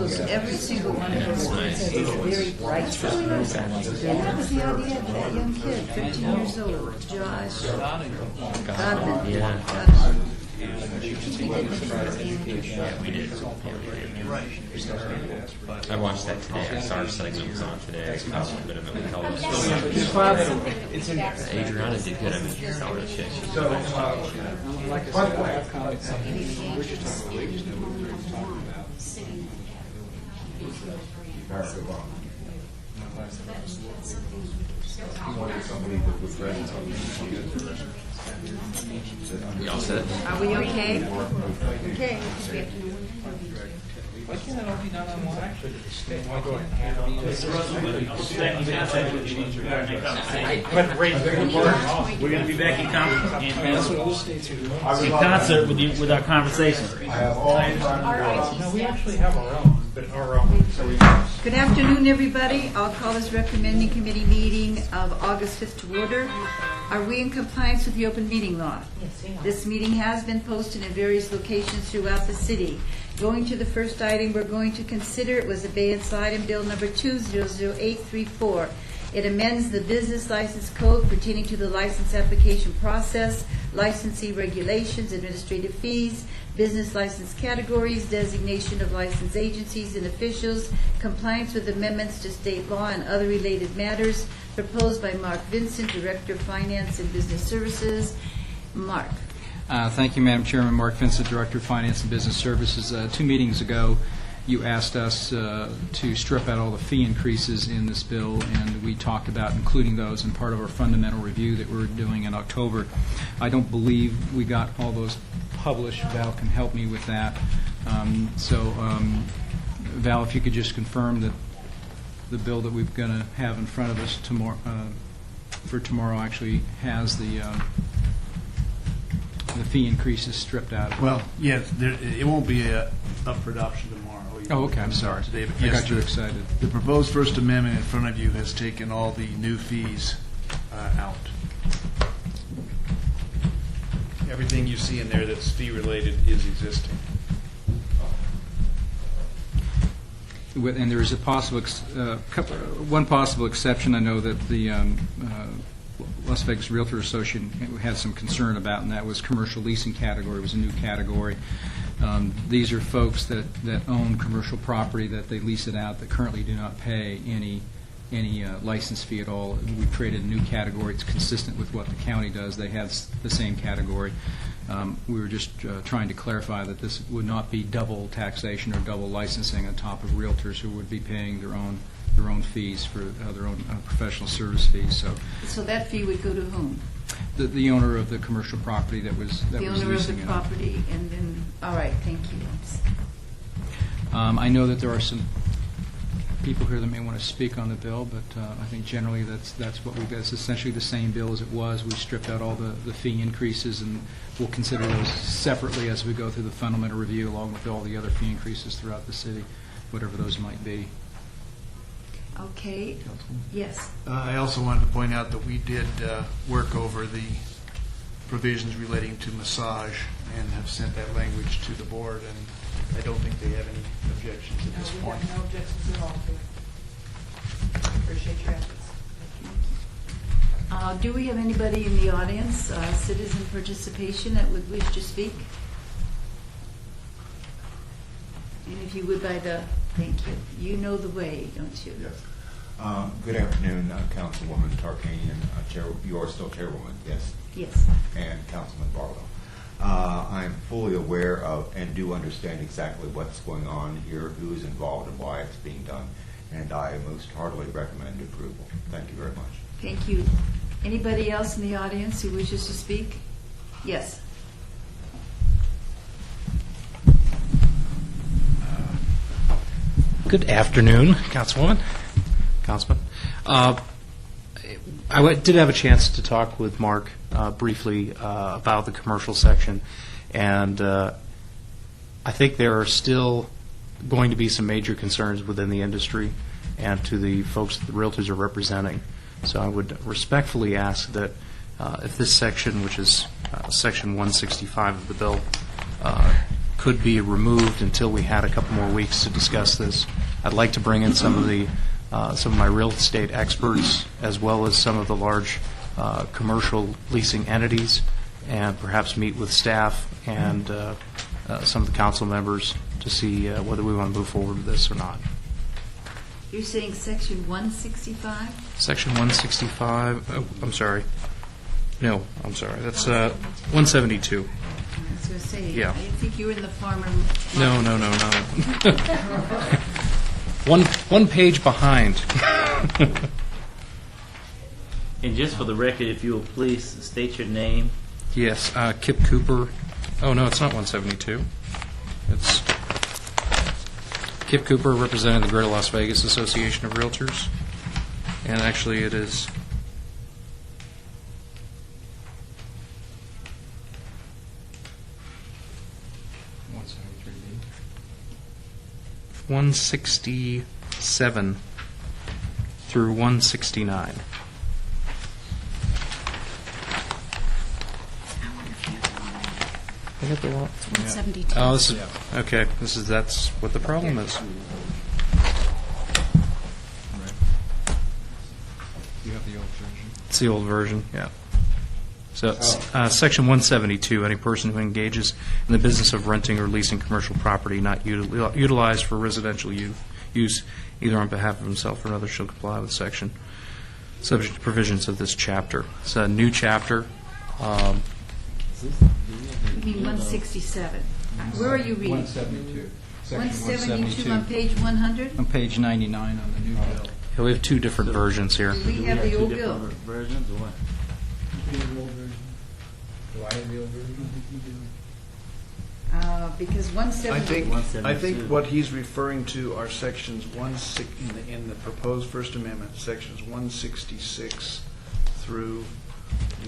those, every single one of those kids has these very bright colors. And that was the idea of that young kid, 15 years old, Josh Godman. Yeah. Godman. Yeah, we did. I watched that today. I saw our segment was on today. I caught a little bit of it. We called it. Adriana did good. I mean, you saw her shit. We all set? Are we okay? Okay. Why can't it all be done online? We're going to be back in concert with our conversation. No, we actually have our own, but our own. So we Good afternoon, everybody. I'll call this recommending committee meeting of August 5th to order. Are we in compliance with the open meeting law? Yes, we are. This meeting has been posted in various locations throughout the city. Going to the first item we're going to consider, it was abeyance item bill number 200834. It amends the business license code pertaining to the license application process, licensee regulations, administrative fees, business license categories, designation of license agencies and officials, compliance with amendments to state law and other related matters, proposed by Mark Vincent, Director of Finance and Business Services. Mark. Thank you, Madam Chairman. Mark Vincent, Director of Finance and Business Services. 2 meetings ago, you asked us to strip out all the fee increases in this bill, and we talked about including those in part of our fundamental review that we're doing in October. I don't believe we got all those published. Val can help me with that. Val, if you could just confirm that the bill that we're going to have in front of us for tomorrow actually has the fee increases stripped out. Well, yes, it won't be up for adoption tomorrow. Oh, okay, I'm sorry. Today, but I yes, got you excited. The proposed First Amendment in front of you has taken all the new fees out. Everything you see in there that's fee-related is existing. And there is a possible, one possible exception I know that the Las Vegas Realtor Association had some concern about, and that was commercial leasing category. It was a new category. These are folks that own commercial property that they lease it out that currently do not pay any license fee at all. We've created a new category. It's consistent with what the county does. They have the same category. We were just trying to clarify that this would not be double taxation or double licensing on top of realtors who would be paying their own fees for their own professional service fees. So that fee would go to whom? The owner of the commercial property that was The owner of the leasing it. property, and then, all right, thank you. I know that there are some people here that may want to speak on the bill, but I think generally that's what we've got. It's essentially the same bill as it was. We stripped out all the fee increases, and we'll consider those separately as we go through the fundamental review, along with all the other fee increases throughout the city, whatever those might be. Okay, yes. I also wanted to point out that we did work over the provisions relating to massage and have sent that language to the board, and I don't think they have any objections at this point. No objections at all to it. Appreciate your efforts. Do we have anybody in the audience, citizen participation, that would wish to speak? And if you would, thank you. You know the way, don't you? Yes. Good afternoon, Councilwoman Tarkanian. You are still Chairwoman, yes? Yes. And Councilman Barlow. I'm fully aware of and do understand exactly what's going on here, who is involved and why it's being done, and I most heartily recommend approval. Thank you very much. Thank you. Anybody else in the audience who wishes to speak? Yes. Good afternoon, Councilwoman, Councilman. I did have a chance to talk with Mark briefly about the commercial section, and I think there are still going to be some major concerns within the industry and to the folks that the realtors are representing. So I would respectfully ask that if this section, which is Section 165 of the bill, could be removed until we had a couple more weeks to discuss this. I'd like to bring in some of my real estate experts, as well as some of the large commercial leasing entities, and perhaps meet with staff and some of the council members to see whether we want to move forward with this or not. You're saying section 165? Section 165, oh, I'm sorry. No, I'm sorry. That's 172. I was going to say, Yeah. I didn't think you were in the farmer. No. One page behind. And just for the record, if you will please state your name. Yes, Kip Cooper. Oh, no, it's not 172. It's Kip Cooper, representing the Greater Las Vegas Association of Realtors. And actually, it is 167 through 169. I got the wrong. 172. Oh, this is okay. That's what the problem is. You have the old version. It's the old version, yeah. So it's, Section 172, any person who engages in the business of renting or leasing commercial property not utilized for residential use, either on behalf of himself or another, shall comply with section, subject to provisions of this chapter. It's a new chapter. You mean 167? Where are you reading? 172. Section 172 on page 100? On page 99 on the new bill. Yeah, we have two different versions here. Do we have the old bill? Versions or what? Do I have the old version? Because 170. I think what he's referring to are sections in the proposed First Amendment, sections 166 through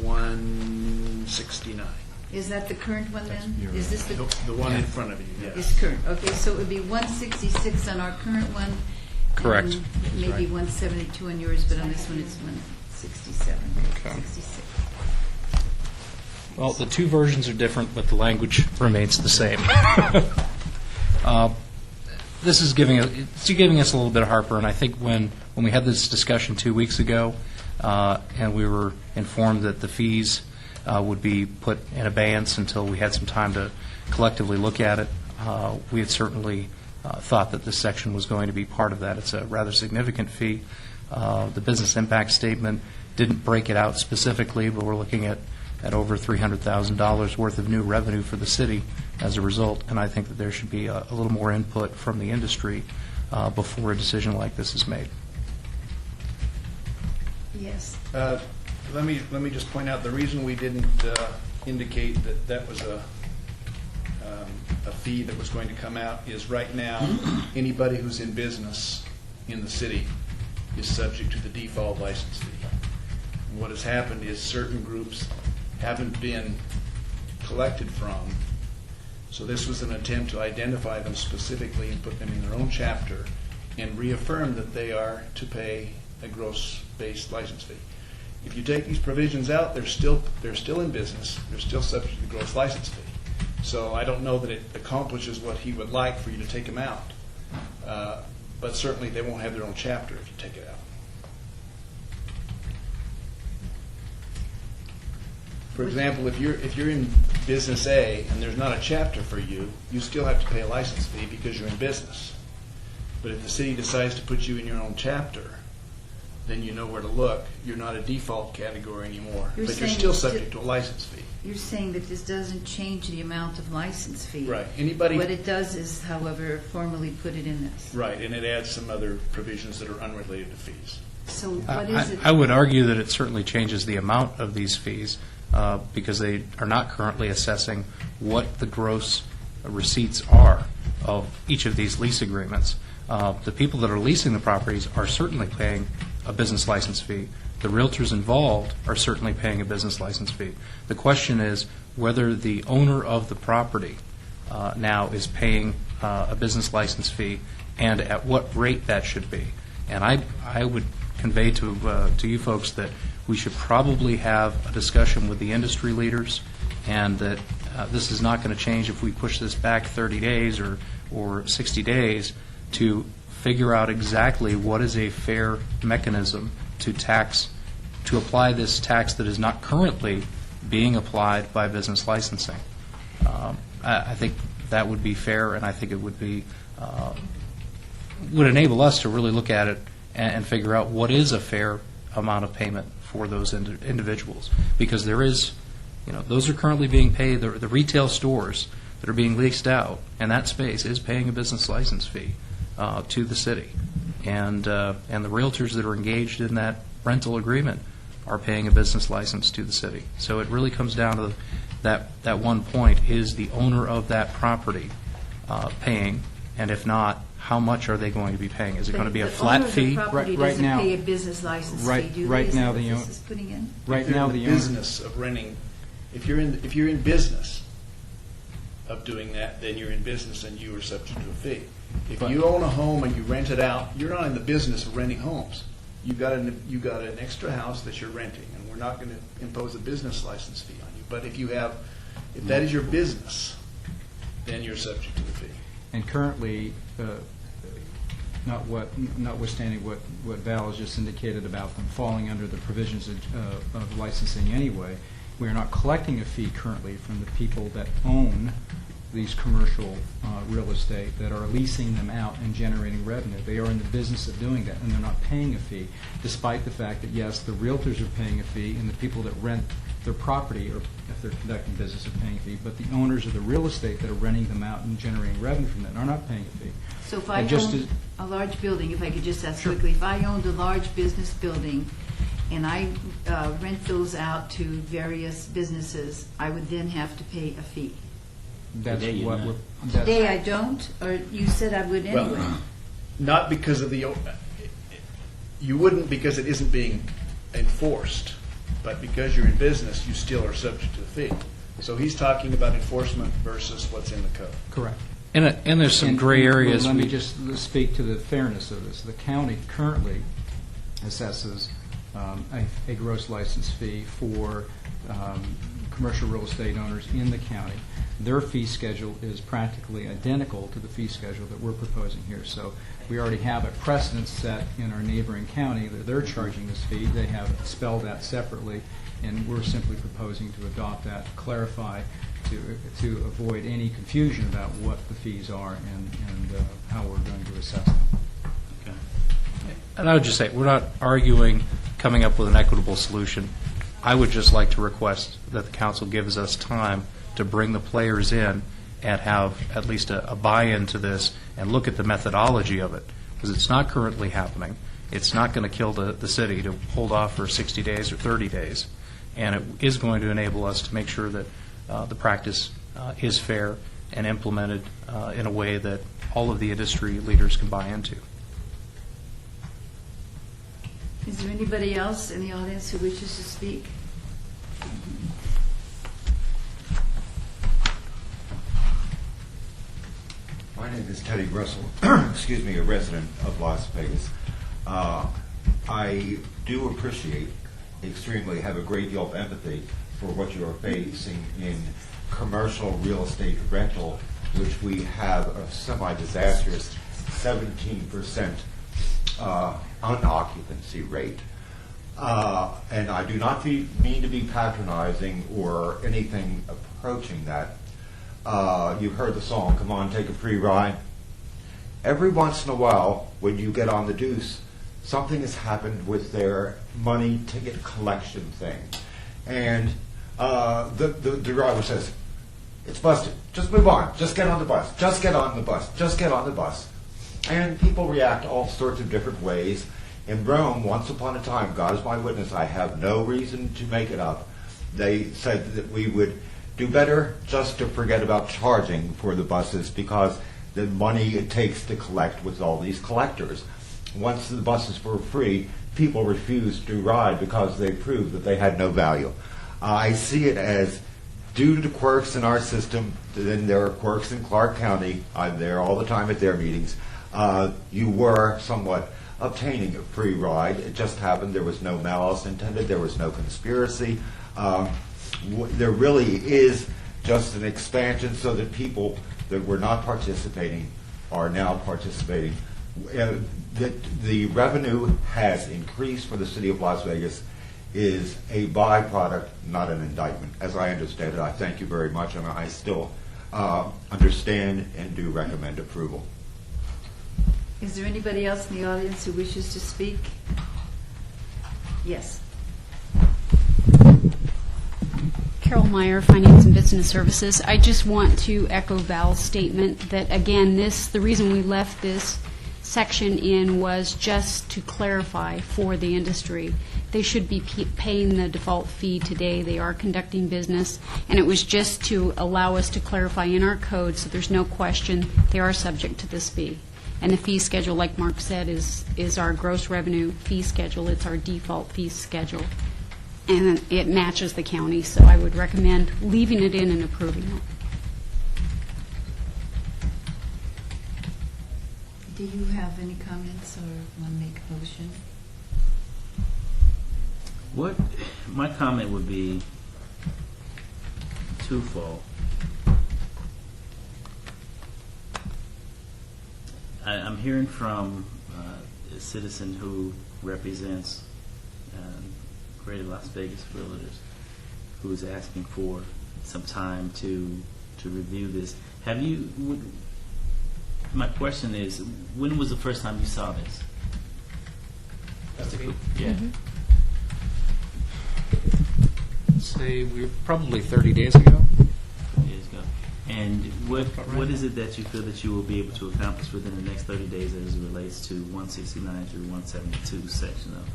169. Is that the current one then? Is this the? The one in front of you, yes. Is current. Okay, so it would be 166 on our current one. Correct. And maybe 172 on yours, but on this one it's 167. Okay. 66. Well, the two versions are different, but the language remains the same. This is giving us a little bit of heartburn. I think when we had this discussion 2 weeks ago, and we were informed that the fees would be put in abeyance until we had some time to collectively look at it, we had certainly thought that this section was going to be part of that. It's a rather significant fee. The business impact statement didn't break it out specifically, but we're looking at over $300,000 worth of new revenue for the city as a result, and I think that there should be a little more input from the industry before a decision like this is made. Yes. Let me just point out, the reason we didn't indicate that was a fee that was going to come out is right now, anybody who's in business in the city is subject to the default license fee. And what has happened is certain groups haven't been collected from, so this was an attempt to identify them specifically and put them in their own chapter and reaffirm that they are to pay a gross-based license fee. If you take these provisions out, they're still in business. They're still subject to the gross license fee. So I don't know that it accomplishes what he would like for you to take them out. But certainly they won't have their own chapter if you take it out. For example, if you're in business A and there's not a chapter for you, you still have to pay a license fee because you're in business. But if the city decides to put you in your own chapter, then you know where to look. You're not a default category anymore, but you're still subject to a license fee. You're saying that this doesn't change the amount of license fee. Right. What it does is, however, formally put it in this. Right, and it adds some other provisions that are unrelated to fees. So what is it? I would argue that it certainly changes the amount of these fees because they are not currently assessing what the gross receipts are of each of these lease agreements. The people that are leasing the properties are certainly paying a business license fee. The realtors involved are certainly paying a business license fee. The question is whether the owner of the property now is paying a business license fee and at what rate that should be. And I would convey to you folks that we should probably have a discussion with the industry leaders and that this is not going to change if we push this back 30 days or 60 days to figure out exactly what is a fair mechanism to apply this tax that is not currently being applied by business licensing. I think that would be fair, and I think it would be would enable us to really look at it and figure out what is a fair amount of payment for those individuals, because there is, those are currently being paid. The retail stores that are being leased out, and that space is paying a business license fee to the city, and the realtors that are engaged in that rental agreement are paying a business license to the city. So it really comes down to that one point: is the owner of that property paying, and if not, how much are they going to be paying? Is it going to be a flat fee? The owner of the property Right doesn't now- pay a business license fee, right- do they? right Is now that the what own- this is putting in? Right If you're now, in the the owner- business of renting, if you're in business of doing that, then you're in business and you are subject to a fee. If But- you own a home and you rent it out, you're not in the business of renting homes. You've got an extra house that you're renting, and we're not going to impose a business license fee on you. But if that is your business, then you're subject to the fee. And currently, notwithstanding what Val has just indicated about them falling under the provisions of licensing anyway, we are not collecting a fee currently from the people that own these commercial real estate, that are leasing them out and generating revenue. They are in the business of doing that, and they're not paying a fee, despite the fact that, yes, the realtors are paying a fee, and the people that rent their property, or if they're conducting business, are paying a fee, but the owners of the real estate that are renting them out and generating revenue from that are not paying a fee. So if I And just owned as- a large building, if I could just ask Sure. quickly, if I owned a large business building and I rent those out to various businesses, I would then have to pay a fee. That's Today you what don't. we're. that's- Today I don't, or you said I would anyway? Well, not because of you wouldn't, because it isn't being enforced, but because you're in business, you still are subject to the fee. So he's talking about enforcement versus what's in the code. Correct. And there's some gray areas. Let me just speak to the fairness of this. The county currently assesses a gross license fee for commercial real estate owners in the county. Their fee schedule is practically identical to the fee schedule that we're proposing here. So we already have a precedent set in our neighboring county that they're charging this fee. They have spelled out separately, and we're simply proposing to adopt that, clarify, to avoid any confusion about what the fees are and how we're going to assess them. And I would just say, we're not arguing coming up with an equitable solution. I would just like to request that the council gives us time to bring the players in and have at least a buy-in to this and look at the methodology of it, because it's not currently happening. It's not going to kill the city to hold off for 60 days or 30 days, and it is going to enable us to make sure that the practice is fair and implemented in a way that all of the industry leaders can buy into. Is there anybody else in the audience who wishes to speak? My name is Teddy Russell, excuse me, a resident of Las Vegas. I do appreciate, extremely, have a great deal of empathy for what you are facing in commercial real estate rental, which we have a semi-disastrous 17% unoccupancy rate. And I do not mean to be patronizing or anything approaching that. You've heard the song, "Come On, Take a Free Ride." Every once in a while, when you get on the deuce, something has happened with their money ticket collection thing. And the driver says, "It's busted. Just move on. Just get on the bus. Just get on the bus. Just get on the bus." And people react all sorts of different ways. In Rome, once upon a time, God is my witness, I have no reason to make it up, they said that we would do better just to forget about charging for the buses, because the money it takes to collect with all these collectors. Once the buses were free, people refused to ride because they proved that they had no value. I see it as, due to quirks in our system, then there are quirks in Clark County. I'm there all the time at their meetings. You were somewhat obtaining a free ride. It just happened. There was no malice intended. There was no conspiracy. There really is just an expansion so that people that were not participating are now participating. The revenue has increased for the city of Las Vegas is a byproduct, not an indictment. As I understand it, I thank you very much, and I still understand and do recommend approval. Is there anybody else in the audience who wishes to speak? Yes. Carol Meyer, Finance and Business Services. I just want to echo Val's statement that, again, the reason we left this section in was just to clarify for the industry. They should be paying the default fee today. They are conducting business, and it was just to allow us to clarify in our code so there's no question they are subject to this fee. And the fee schedule, like Mark said, is our gross revenue fee schedule. It's our default fee schedule. And it matches the county, so I would recommend leaving it in and approving it. Do you have any comments or want to make a motion? My comment would be twofold. I'm hearing from a citizen who represents Greater Las Vegas Realtors, who is asking for some time to review this. My question is, when was the first time you saw this? Yeah. Say we're probably 30 days ago. Years ago. And what is it that you feel that you will be able to accomplish within the next 30 days as it relates to 169 through 172 section of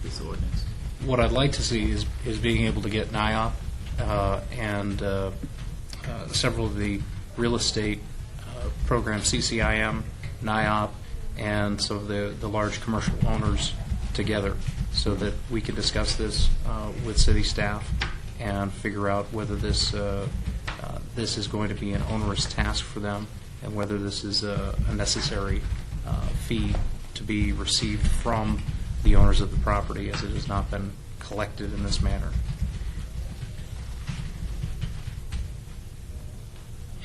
this ordinance? What I'd like to see is being able to get NIOP and several of the real estate programs, CCIM, NIOP, and some of the large commercial owners together so that we can discuss this with city staff and figure out whether this is going to be an onerous task for them and whether this is a necessary fee to be received from the owners of the property, as it has not been collected in this manner.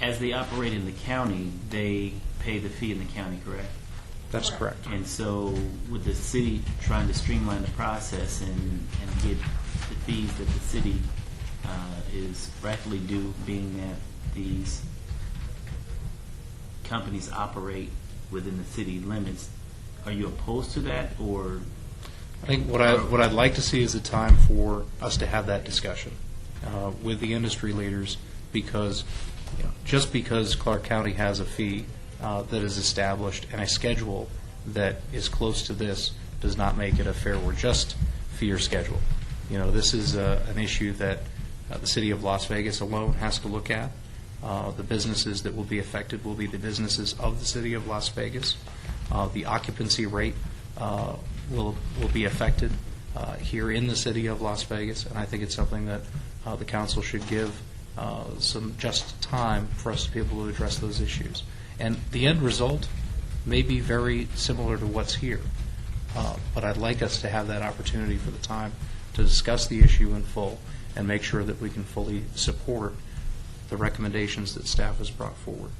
As they operate in the county, they pay the fee in the county, correct? That's correct. And so with the city trying to streamline the process and get the fees that the city is rightfully due, being that these companies operate within the city limits, are you opposed to that, or? I think what I'd like to see is a time for us to have that discussion with the industry leaders, because just because Clark County has a fee that is established and a schedule that is close to this does not make it a fair or just fee or schedule. This is an issue that the city of Las Vegas alone has to look at. The businesses that will be affected will be the businesses of the city of Las Vegas. The occupancy rate will be affected here in the city of Las Vegas, and I think it's something that the council should give some just time for us to be able to address those issues. And the end result may be very similar to what's here, but I'd like us to have that opportunity for the time to discuss the issue in full and make sure that we can fully support the recommendations that staff has brought forward.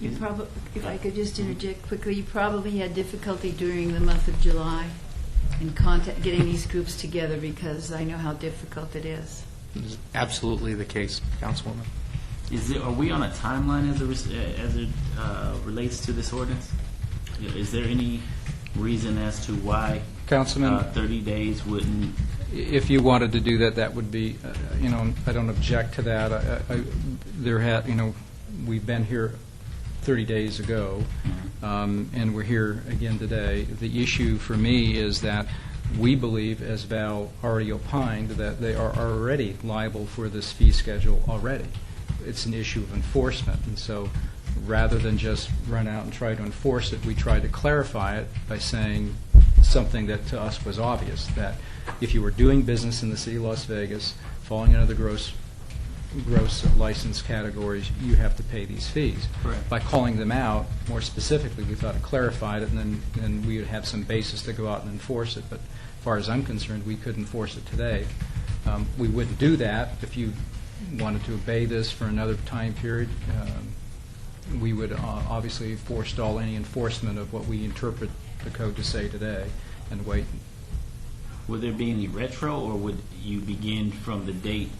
You probably, if I could just interject quickly, you probably had difficulty during the month of July in getting these groups together, because I know how difficult it is. It is absolutely the case, Councilwoman. Are we on a timeline as it relates to this ordinance? Is there any reason as to why Councilman, 30 days wouldn't? if you wanted to do that, that would be, I don't object to that. We've been here 30 days ago, and we're here again today. The issue for me is that we believe, as Val already opined, that they are already liable for this fee schedule already. It's an issue of enforcement, and so rather than just run out and try to enforce it, we tried to clarify it by saying something that to us was obvious, that if you were doing business in the city of Las Vegas, falling under the gross license categories, you have to pay these fees. Correct. By calling them out more specifically, we thought it clarified it, and then we would have some basis to go out and enforce it. But as far as I'm concerned, we could enforce it today. We wouldn't do that if you wanted to obey this for another time period, we would obviously forestall any enforcement of what we interpret the code to say today and wait. Would there be any retro, or would you begin from the date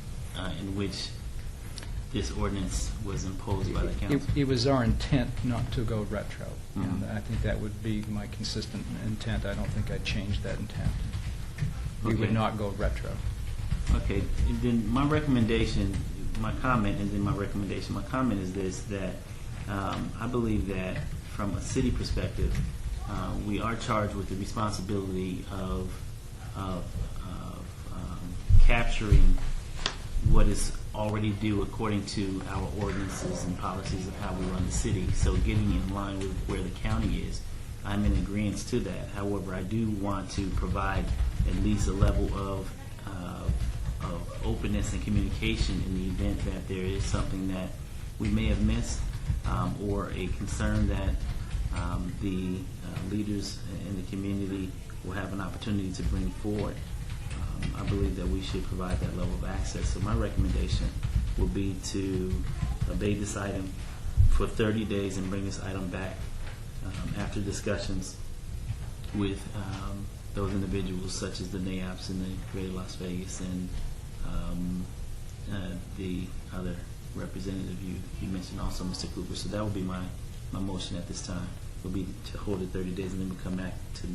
in which this ordinance was imposed by the council? It was our intent not to go retro, and I think that would be my consistent intent. I don't think I'd change that intent. We would Okay. not go retro. Okay, and then my recommendation, my comment, and then my recommendation. My comment is this, that I believe that from a city perspective, we are charged with the responsibility of capturing what is already due according to our ordinances and policies of how we run the city. So getting in line with where the county is, I'm in agreement to that. However, I do want to provide at least a level of openness and communication in the event that there is something that we may have missed, or a concern that the leaders in the community will have an opportunity to bring forward. I believe that we should provide that level of access. So my recommendation will be to obey this item for 30 days and bring this item back after discussions with those individuals such as the NAIOPS and the Greater Las Vegas and the other representative you mentioned also, Mr. Cooper. So that will be my motion at this time. Will be to hold it 30 days and then we'll come back to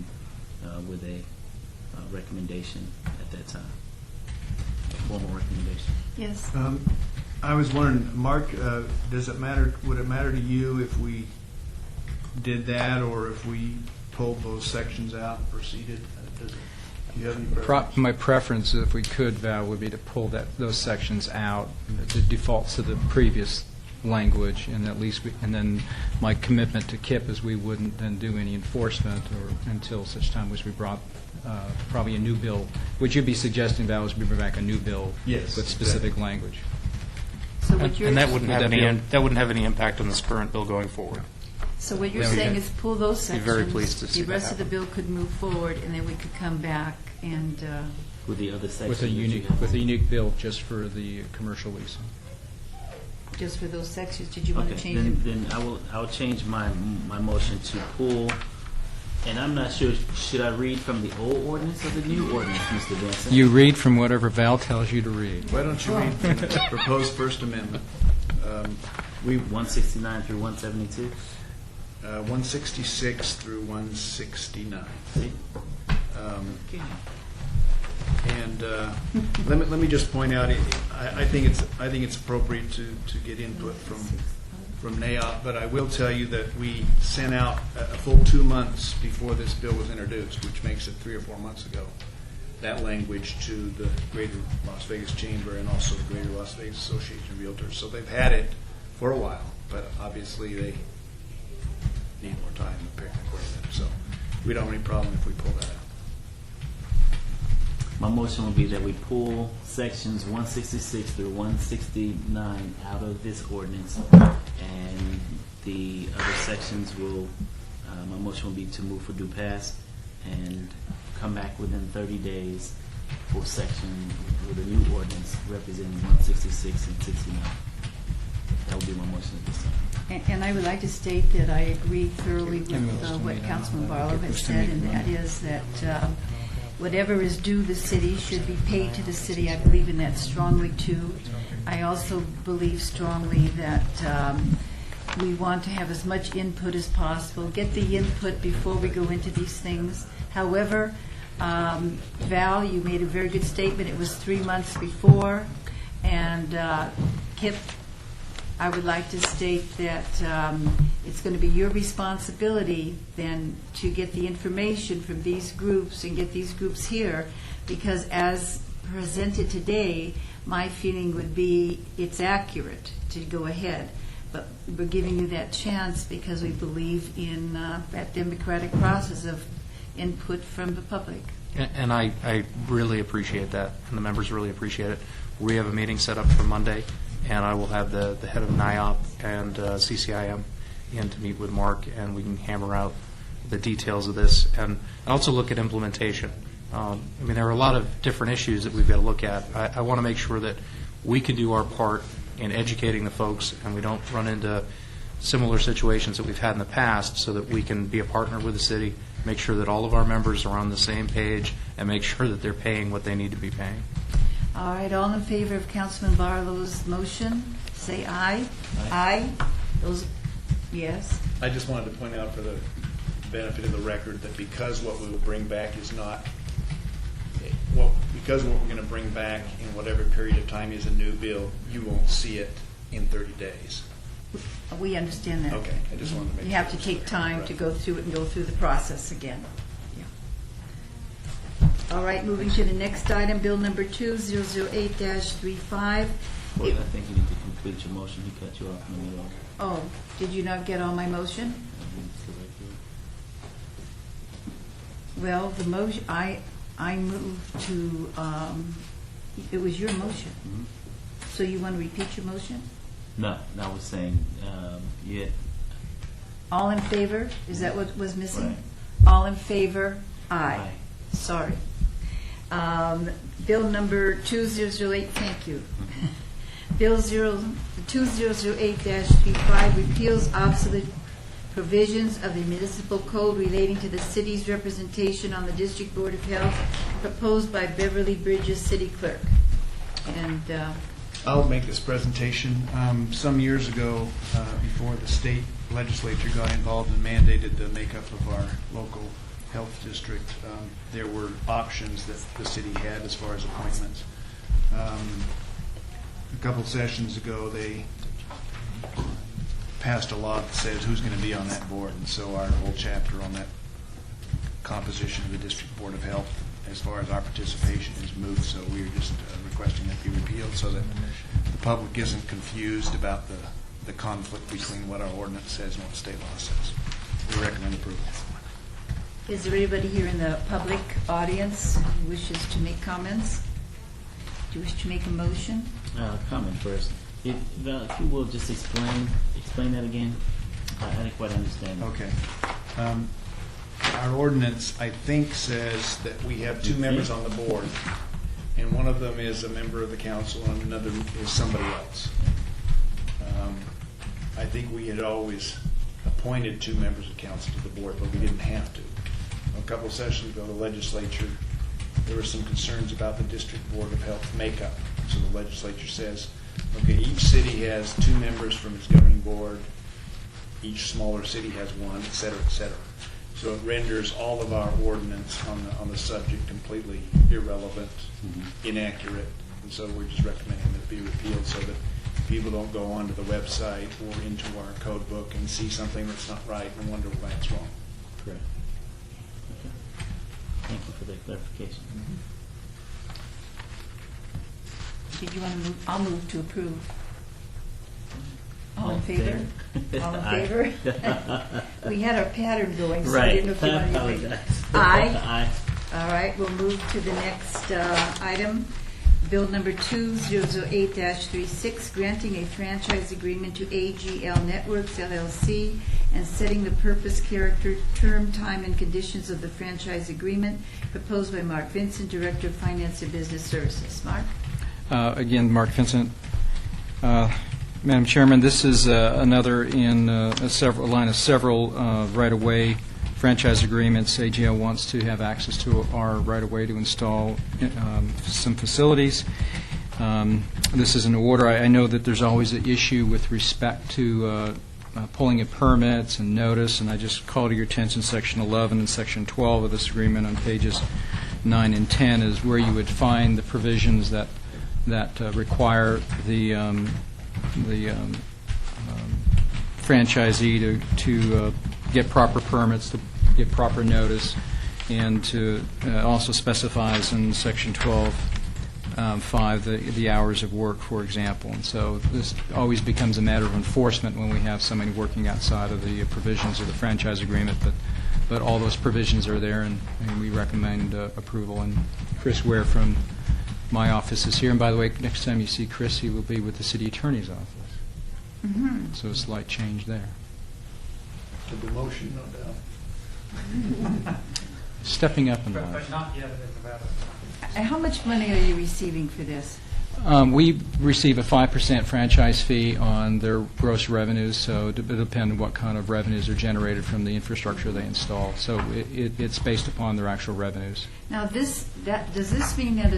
with a recommendation at that time, a formal recommendation. Yes. I was wondering, Mark, does it matter? Would it matter to you if we did that, or if we pulled those sections out and proceeded? Do you have any preference? My preference, if we could, Val, would be to pull those sections out, the defaults to the previous language, and at least, and then my commitment to KIP is we wouldn't then do any enforcement or until such time as we brought probably a new bill. Would you be suggesting, Val, is we bring back a new bill Yes, with specific language? So what you're, And that wouldn't have Would that any, be- that wouldn't have any impact on this current bill going forward. so what you're Yeah, we saying did. is pull those Be sections. very pleased to see the that rest of the happen. bill could move forward, and then we could come back and With the other sections. With a unique bill just for the commercial leasing. just for those sections. Did you want to Okay, change it? then I'll change my motion to pull, and I'm not sure, should I read from the old ordinance or the new ordinance, Mr. Benson? You read from whatever Val tells you to read. Why don't you read from the proposed First Amendment? We 169 through 172? 166 through 169. See? Okay. And let me just point out, I think it's appropriate to get input from NAIOP, but I will tell you that we sent out a full 2 months before this bill was introduced, which makes it 3 or 4 months ago, that language to the Greater Las Vegas Chamber and also the Greater Las Vegas Association of Realtors. So they've had it for a while, but obviously they need more time according to them. So we don't have any problem if we pull that out. My motion would be that we pull sections 166 through 169 out of this ordinance, and the other sections will, my motion will be to move for due pass and come back within 30 days for section, with a new ordinance representing 166 and 69. That would be my motion at this time. And I would like to state that I agree thoroughly with And we'll what estimate Councilman how Barlow that has goes to said, make and that money. is that whatever is due the city should be paid to the city. I believe in that strongly, too. I also believe strongly that we want to have as much input as possible, get the input before we go into these things. However, Val, you made a very good statement. It was 3 months before, and Kip, I would like to state that it's going to be your responsibility then to get the information from these groups and get these groups here, because as presented today, my feeling would be it's accurate to go ahead. But we're giving you that chance because we believe in that democratic process of input from the public. And I really appreciate that, and the members really appreciate it. We have a meeting set up for Monday, and I will have the head of NIOP and CCIM in to meet with Mark, and we can hammer out the details of this and also look at implementation. I mean, there are a lot of different issues that we've got to look at. I want to make sure that we can do our part in educating the folks, and we don't run into similar situations that we've had in the past, so that we can be a partner with the city, make sure that all of our members are on the same page, and make sure that they're paying what they need to be paying. All right, all in favor of Councilman Barlow's motion, say aye. Aye. Those, yes. I just wanted to point out for the benefit of the record that because what we will bring back is not, because what we're going to bring back in whatever period of time is a new bill, you won't see it in 30 days. We understand that. Okay, I just wanted to make sure. You have to take time to go through it and go through the process again. Yeah. All right, moving to the next item, Bill number 2008-35. Well, I think you need to complete your motion. He cut you off in the middle. Oh, did you not get all my motion? Well, the motion, I moved to, it was your motion. Mhm. So you want to repeat your motion? No, I was saying, yeah. All in favor? Is that what was missing? Right. All in favor? Aye. Aye. Sorry. Bill number 2008, thank you. Bill 2008-35 repeals obsolete provisions of the municipal code relating to the city's representation on the District Board of Health, proposed by Beverly Bridges City Clerk. And I'll make this presentation. Some years ago, before the state legislature got involved and mandated the makeup of our local health district, there were options that the city had as far as appointments. A couple sessions ago, they passed a law that says who's going to be on that board, and so our whole chapter on that composition of the District Board of Health, as far as our participation, is moved. So we're just requesting that be repealed so that the public isn't confused about the conflict between what our ordinance says and what state law says. We recommend approval. is there anybody here in the public audience who wishes to make comments? Do you wish to make a motion? Comment first. If you will just explain that again. I didn't quite understand. Okay. Our ordinance, I think, says that we have two members on the board, and one of them is a member of the council and another is somebody else. I think we had always appointed two members of council to the board, but we didn't have to. A couple of sessions ago, the legislature, there were some concerns about the District Board of Health makeup. So the legislature says, okay, each city has two members from its governing board, each smaller city has one, et cetera, et cetera. So it renders all of our ordinance on the subject completely irrelevant, inaccurate, and so we're just recommending that it be repealed so that people don't go onto the website or into our code book and see something that's not right and wonder why it's wrong. Correct. Okay. Thank you for the clarification. Did you want to move? I'll move to approve. All in favor? All in favor? We had our pattern going, so I didn't know if you wanted to make it. Aye. Aye. All right, we'll move to the next item. Bill number 2008-36, granting a franchise agreement to AGL Networks LLC and setting the purpose, character, term, time, and conditions of the franchise agreement, proposed by Mark Vincent, Director of Finance and Business Services. Mark? Again, Mark Vincent. Madam Chairman, this is another in a line of several right-of-way franchise agreements. AGL wants to have access to our right-of-way to install some facilities. This is an order. I know that there's always an issue with respect to pulling of permits and notice, and I just call to your attention Section 11 and Section 12 of this agreement on pages 9 and 10 is where you would find the provisions that require the franchisee to get proper permits, to get proper notice, and to also specifies in Section 12(5) the hours of work, for example. And so this always becomes a matter of enforcement when we have somebody working outside of the provisions of the franchise agreement. But all those provisions are there, and we recommend approval. And Chris Ware from my office is here. And by the way, next time you see Chris, he will be with the city attorney's office. Mm-hmm. So a slight change there. To the motion, no doubt. Stepping up in But life. not yet in the matter of time. How much money are you receiving for this? We receive a 5% franchise fee on their gross revenues, so it will depend on what kind of revenues are generated from the infrastructure they install. So it's based upon their actual revenues. Now, does this mean that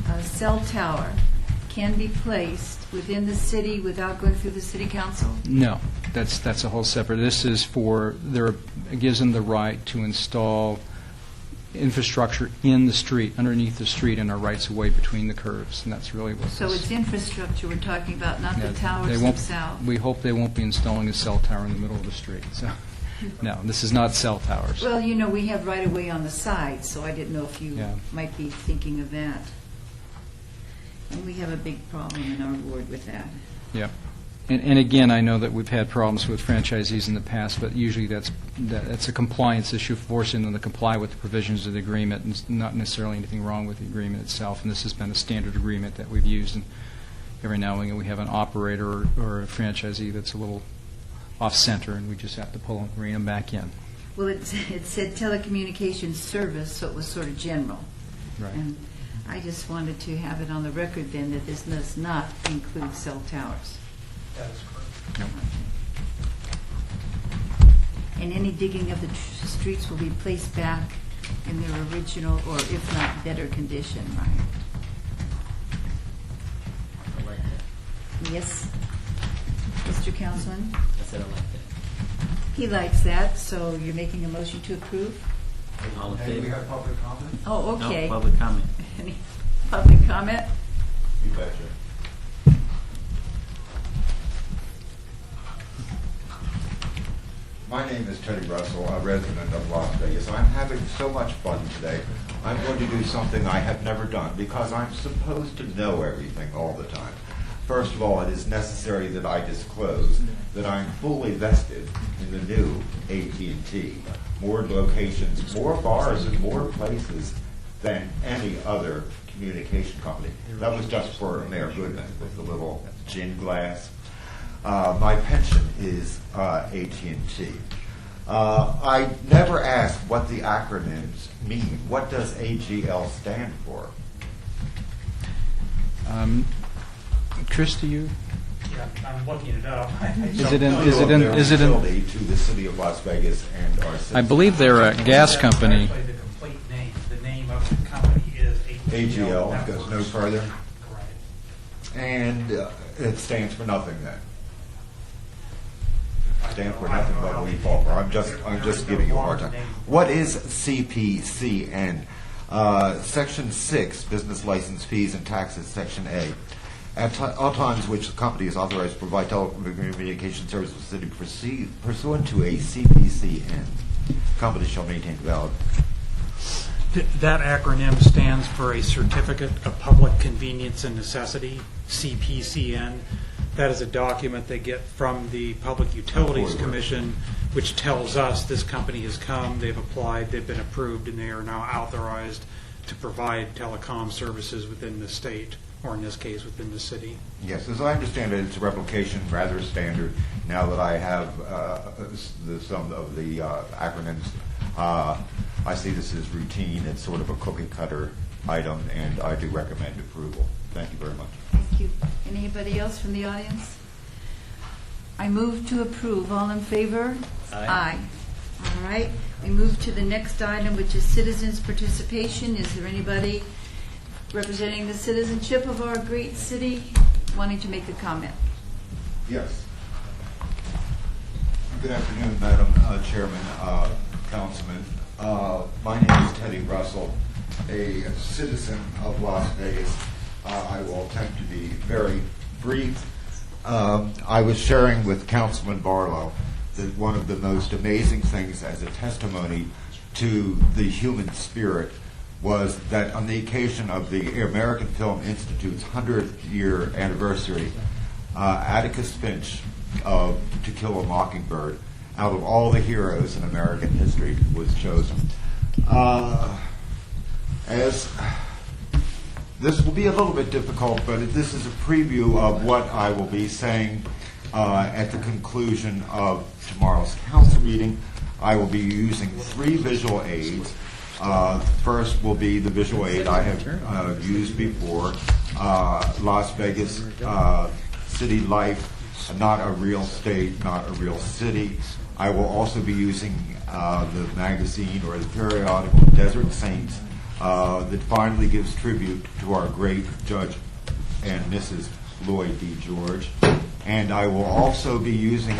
a cell tower can be placed within the city without going through the city council? No, that's a whole separate. This is for, it gives them the right to install infrastructure in the street, underneath the street, and our rights of way between the curves, and that's really what So this- it's infrastructure we're talking about, not the Yeah, towers they won't- themselves? We hope they won't be installing a cell tower in the middle of the street, so, no, this is not cell towers. Well, you know, we have right-of-way on the side, so I didn't know if you Yeah. might be thinking of that. And we have a big problem in our ward with that. Yep. And again, I know that we've had problems with franchisees in the past, but usually that's a compliance issue, forcing them to comply with the provisions of the agreement, and it's not necessarily anything wrong with the agreement itself. And this has been a standard agreement that we've used, and every now and again we have an operator or a franchisee that's a little off-center, and we just have to pull them, bring them back in. Well, it said telecommunications service, so it was sort of general. Right. And I just wanted to have it on the record then that this does not include cell towers. That is correct. Yep. And any digging of the streets will be placed back in their original, or if not, better condition, right? I like that. Yes? Mr. Councilman? I said I like that. He likes that, so you're making a motion to approve? All in Hey, we favor? have public comment? Oh, okay. No, public comment. Any public comment? You betcha. My name is Teddy Russell, a resident of Las Vegas. I'm having so much fun today. I'm going to do something I have never done because I'm supposed to know everything all the time. First of all, it is necessary that I disclose that I'm fully vested in the new AT&T. More locations, more bars, and more places than any other communication company. That was just for Mayor Goodman with the little gin glass. My pension is AT&T. I never asked what the acronyms mean. What does AGL stand for? Chris, do you? Yeah, I'm looking it up. Is it in? Utility to the city of Las Vegas and our citizens. I believe they're a gas company. Actually, the complete name, the name of the company is AGL, it goes no Networks. further. Correct. And it stands for nothing then. I Stand for don't know nothing how but they we fall for. I'm name just it. giving you a hard time. Name. What is CPCN? Section 6, business license fees and taxes, Section A. At all times which the company is authorized to provide telecommunication services to the city pursuant to a CPCN. Company shall maintain valid. That acronym stands for a Certificate of Public Convenience and Necessity, CPCN. That is a document they get from the Public Utilities Commission, which tells us this company has come, they've applied, they've been approved, and they are now authorized to provide telecom services within the state, or in this case, within the city. Yes, as I understand it, it's a replication, rather standard. Now that I have some of the acronyms, I see this as routine. It's sort of a cookie cutter item, and I do recommend approval. Thank you very much. Thank you. Anybody else from the audience? I move to approve. All in favor? Aye. All right. We move to the next item, which is citizens' participation. Is there anybody representing the citizenship of our great city wanting to make a comment? Yes. Good afternoon, Madam Chairman, Councilman. My name is Teddy Russell, a citizen of Las Vegas. I will attempt to be very brief. I was sharing with Councilman Barlow that one of the most amazing things as a testimony to the human spirit was that on the occasion of the American Film Institute's 100th year anniversary, Atticus Finch of To Kill a Mockingbird, out of all the heroes in American history, was chosen. As this will be a little bit difficult, but this is a preview of what I will be saying at the conclusion of tomorrow's council meeting. I will be using 3 visual aids First will be the visual aid I have used before, Las Vegas City Life, not a real state, not a real city. I will also be using the magazine or the periodical Desert Saints that finally gives tribute to our great Judge and Mrs. Lloyd D. George. And I will also be using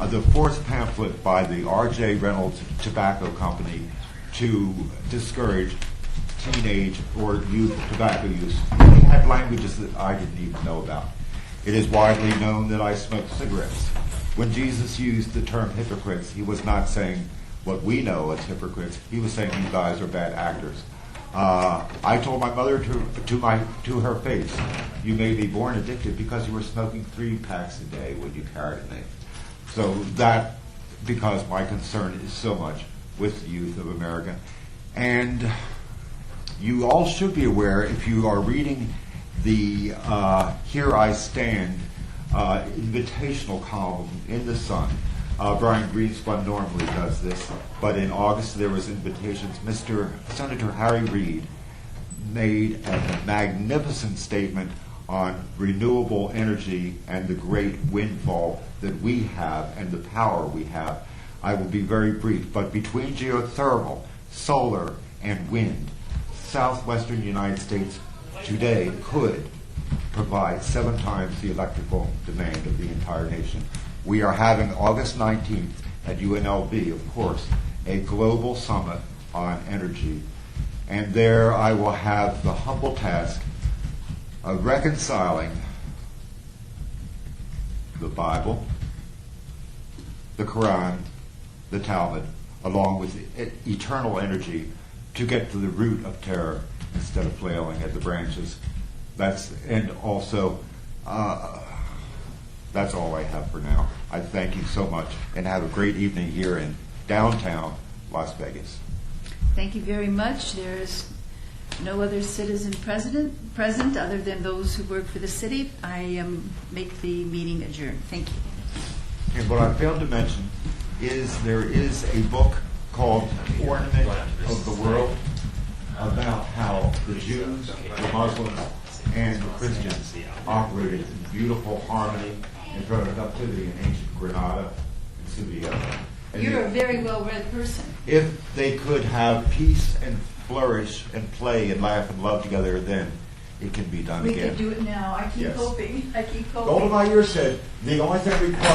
the fourth pamphlet by the R.J. Reynolds Tobacco Company to discourage teenage or youth tobacco use. They had languages that I didn't even know about. It is widely known that I smoke cigarettes. When Jesus used the term hypocrites, he was not saying what we know as hypocrites. He was saying you guys are bad actors. I told my mother to her face, you may be born addicted because you were smoking 3 packs a day when you carried me. So that, because my concern is so much with the youth of America. And you all should be aware, if you are reading the Here I Stand invitational column in the Sun, Brian Greenspun normally does this, but in August there was invitations. Senator Harry Reid made a magnificent statement on renewable energy and the great windfall that we have and the power we have. I will be very brief, but between geothermal, solar, and wind, southwestern United States today could provide 7 times the electrical demand of the entire nation. We are having August 19th at UNLV, of course, a global summit on energy. And there I will have the humble task of reconciling the Bible, the Quran, the Talmud, along with eternal energy to get to the root of terror instead of flailing at the branches. That's all I have for now. I thank you so much and have a great evening here in downtown Las Vegas. Thank you very much. There is no other citizen present other than those who work for the city. I make the meeting adjourned. Thank you. And what I failed to mention is there is a book called Ornament of the World about how the Jews, the Muslims, and the Christians operated in beautiful harmony and productivity in ancient Granada and Sudia. And You're a very well-read person. if they could have peace and flourish and play and laugh and love together, then it can be done We again. can do it now. I keep Yes. hoping. I keep hoping. Golda Meir said, the only thing required